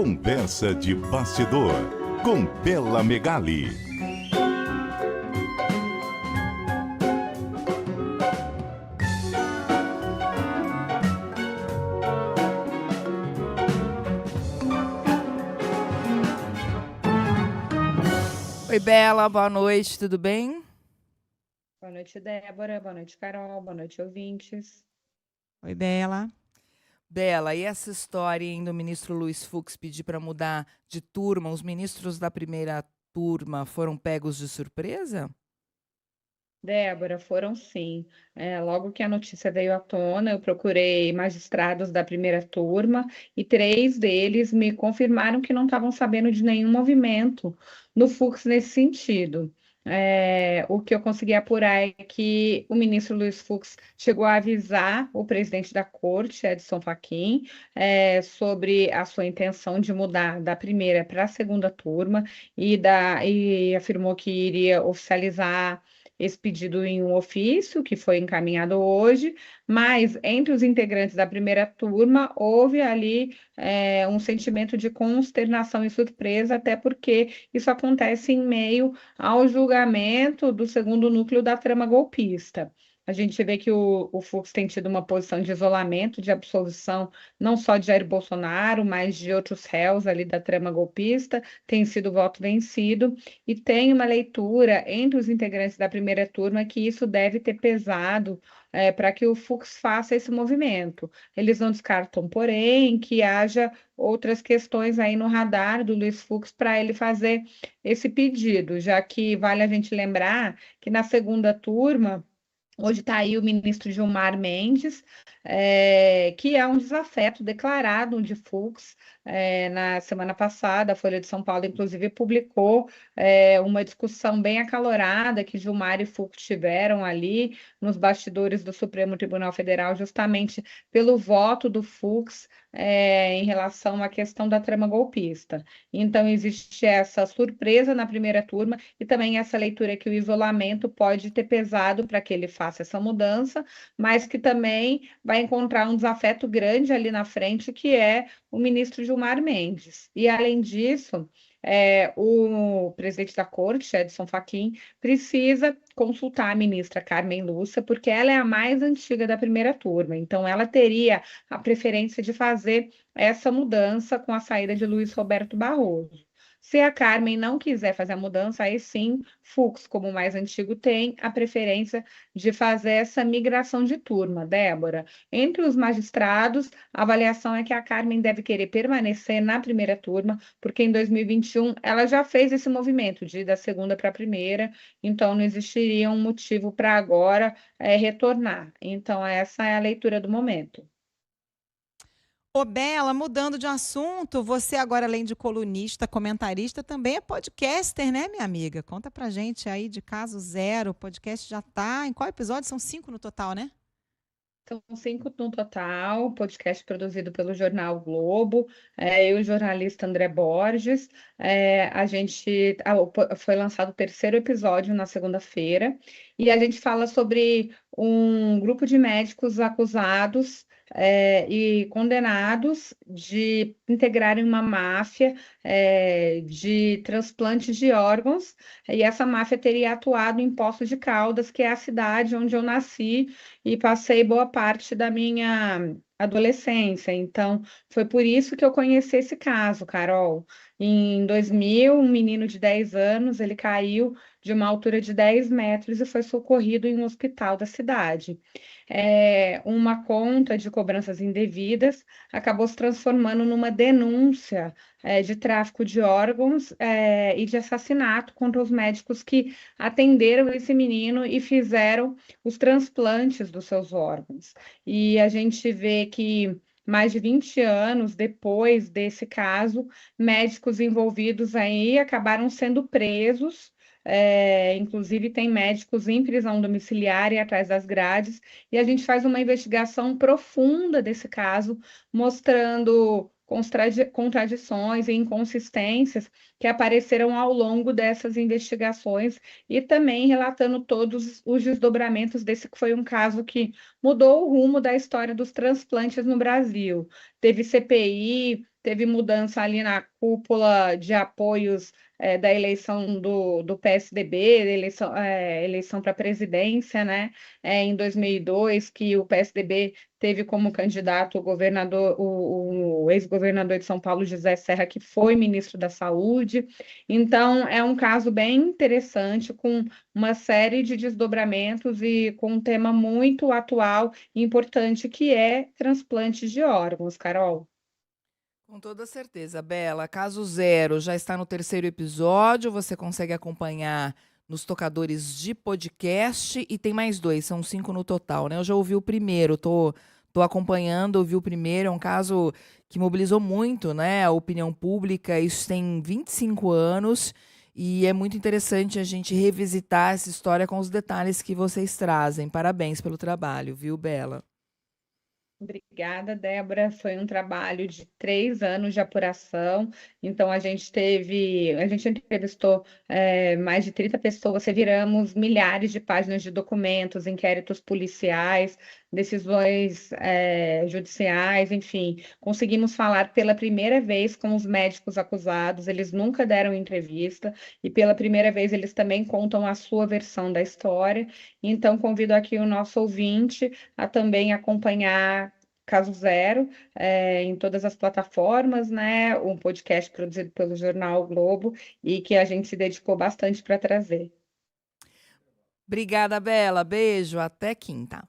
Conversa de bastidor com Bela Megali. Oi, Bela, boa noite, tudo bem? Boa noite, Débora. Boa noite, Carol. Boa noite, ouvintes. Oi, Bela. Bela, e essa história hein, do ministro Luiz Fux pedir para mudar de turma, os ministros da primeira turma foram pegos de surpresa? Débora, foram sim. Logo que a notícia veio à tona, eu procurei magistrados da primeira turma e 3 deles me confirmaram que não estavam sabendo de nenhum movimento no Fux nesse sentido. O que eu consegui apurar é que o ministro Luiz Fux chegou a avisar o presidente da corte, Edson Fachin, sobre a sua intenção de mudar da primeira para a segunda turma e afirmou que iria oficializar esse pedido em um ofício que foi encaminhado hoje, mas entre os integrantes da primeira turma houve ali um sentimento de consternação e surpresa, até porque isso acontece em meio ao julgamento do segundo núcleo da trama golpista. A gente vê que o Fux tem tido uma posição de isolamento, de absolvição, não só de Jair Bolsonaro, mas de outros réus ali da trama golpista, tem sido voto vencido, e tem uma leitura entre os integrantes da primeira turma que isso deve ter pesado para que o Fux faça esse movimento. Eles não descartam, porém, que haja outras questões aí no radar do Luiz Fux para ele fazer esse pedido, já que vale a gente lembrar que na segunda turma hoje está aí o ministro Gilmar Mendes, que é um desafeto declarado de Fux. Na semana passada, a Folha de São Paulo, inclusive, publicou uma discussão bem acalorada que Gilmar e Fux tiveram ali nos bastidores do Supremo Tribunal Federal, justamente pelo voto do Fux em relação à questão da trama golpista. Então, existe essa surpresa na primeira turma e também essa leitura que o isolamento pode ter pesado para que ele faça essa mudança, mas que também vai encontrar um desafeto grande ali na frente, que é o ministro Gilmar Mendes. E, além disso, o presidente da corte, Edson Fachin, precisa consultar a ministra Carmen Lúcia, porque ela é a mais antiga da primeira turma, então ela teria a preferência de fazer essa mudança com a saída de Luiz Roberto Barroso. Se a Carmen não quiser fazer a mudança, aí sim, Fux, como o mais antigo, tem a preferência de fazer essa migração de turma, Débora. Entre os magistrados, a avaliação é que a Carmen deve querer permanecer na primeira turma, porque em 2021 ela já fez esse movimento de ir da segunda para a primeira, então não existiria um motivo para agora retornar. Então, essa é a leitura do momento. Ô, Bela, mudando de assunto, você agora, além de colunista, comentarista, também é podcaster, né, minha amiga? Conta pra gente aí de Caso Zero, o podcast já tá... Em qual episódio? São 5 no total, né? São 5 no total, podcast produzido pelo Jornal Globo, eu e o jornalista André Borges. Foi lançado o terceiro episódio na segunda-feira, e a gente fala sobre um grupo de médicos acusados e condenados de integrarem uma máfia de transplantes de órgãos, e essa máfia teria atuado em Poços de Caldas, que é a cidade onde eu nasci e passei boa parte da minha adolescência. Então, foi por isso que eu conheci esse caso, Carol. Em 2000, um menino de 10 anos, ele caiu de uma altura de 10 metros e foi socorrido em um hospital da cidade. Uma conta de cobranças indevidas acabou se transformando numa denúncia de tráfico de órgãos e de assassinato contra os médicos que atenderam esse menino e fizeram os transplantes dos seus órgãos. E a gente vê que mais de 20 anos depois desse caso, médicos envolvidos aí acabaram sendo presos. Inclusive, tem médicos em prisão domiciliar e atrás das grades, e a gente faz uma investigação profunda desse caso, mostrando contradições e inconsistências que apareceram ao longo dessas investigações e também relatando todos os desdobramentos desse que foi um caso que mudou o rumo da história dos transplantes no Brasil. Teve CPI, teve mudança ali na cúpula de apoios da eleição do PSDB, eleição para a presidência, né? Em 2002, que o PSDB teve como candidato o ex-governador de São Paulo, José Serra, que foi ministro da Saúde. Então, é um caso bem interessante, com uma série de desdobramentos e com um tema muito atual e importante, que é transplante de órgãos, Carol. Com toda certeza, Bela. Caso Zero já está no terceiro episódio, você consegue acompanhar nos tocadores de podcast e tem mais 2, são 5 no total, né? Eu já ouvi o primeiro, tô acompanhando, ouvi o primeiro, é um caso que mobilizou muito, né, a opinião pública, isso tem 25 anos e é muito interessante a gente revisitar essa história com os detalhes que vocês trazem. Parabéns pelo trabalho, viu, Bela? Obrigada, Débora. Foi um trabalho de 3 anos de apuração. Então, a gente entrevistou mais de 30 pessoas, reviramos milhares de páginas de documentos, inquéritos policiais, decisões judiciais, enfim. Conseguimos falar pela primeira vez com os médicos acusados, eles nunca deram entrevista, e pela primeira vez eles também contam a sua versão da história. Então, convido aqui o nosso ouvinte a também acompanhar Caso Zero, em todas as plataformas, né? Um podcast produzido pelo Jornal o Globo e que a gente se dedicou bastante para trazer. Obrigada, Bela. Beijo, até quinta.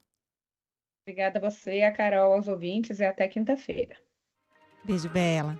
Obrigada a você, a Carol, aos ouvintes e até quinta-feira. Beijo, Bela.